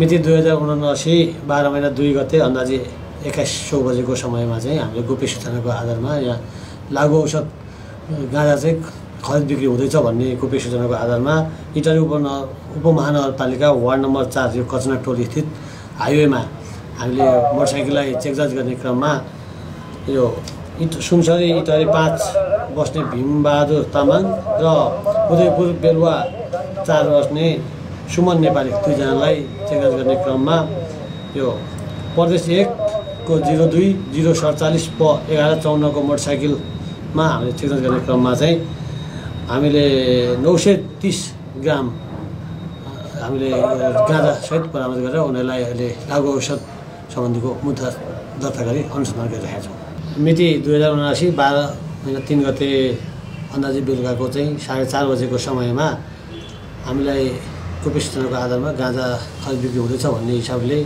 मिति 2079 12 महिना 2 गते अन्दाजी 2100 बजेको समयमा चाहिँ हामीले गोप्य सूचनाको आधारमा यहाँ लागु औषध गाँजा चाहिँ खरिद बिक्री हुँदैछ भन्ने गोप्य सूचनाको आधारमा इटहरी उपमहानगरपालिका वार्ड नम्बर 4 यो कचना टोली स्थित हाइवेमा हामीले मोटरसाइकललाई चेकजाँच गर्ने क्रममा यो सुनसरी इटहरी 5 बस्ने भीमबहादुर तामाङ र उदयपुर बेलुवा 4 बस्ने सुमन नेपाली दुईजनालाई चेकजाँच गर्ने क्रममा यो प्रदेश 1 को 02-047 प 1154 को मोटरसाइकलमा हामीले चेकजाँच गर्ने क्रममा चाहिँ हामीले 930 ग्राम हामीले गाँजा सहित बरामद गरेर उनीहरूलाई अहिले लागु औषध सम्बन्धीको मुद्दा दर्ता गरी अनुसन्धान गरिरहेका छौँ। मिति 2079 12 महिना 3 गते अन्दाजी बेलुकाको चाहिँ 4:30 बजेको समयमा हामीलाई गोप्य सूचनाको आधारमा गाँजा खरिद बिक्री हुँदैछ भन्ने हिसाबले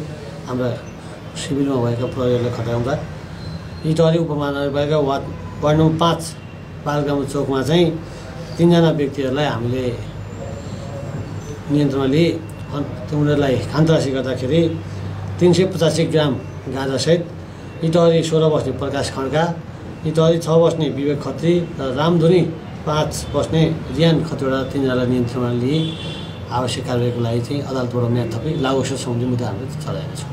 हाम्रा सिभिलमा भएका प्रहरीहरूले खटाउँदा इटहरी उपमहानगरपालिका वार्ड नम्बर 5 बालगाउँ चोकमा चाहिँ 3 जना व्यक्तिहरूलाई हामीले नियन्त्रणमा लिए उनीहरूलाई खानतलासी गर्दाखेरि 385 ग्राम गाँजासहित इटहरी 16 बस्ने प्रकाश खड्का, इटहरी 6 बस्ने विवेक खत्री र रामधुनी 5 बस्ने रियान खत्रीबाट 3 जनालाई नियन्त्रणमा लिए आवश्यक कारबाहीको लागि चाहिँ अदालतबाट म्याद थपी लागु औषध सम्बन्धी मुद्दा हामीले चलाएका छौँ।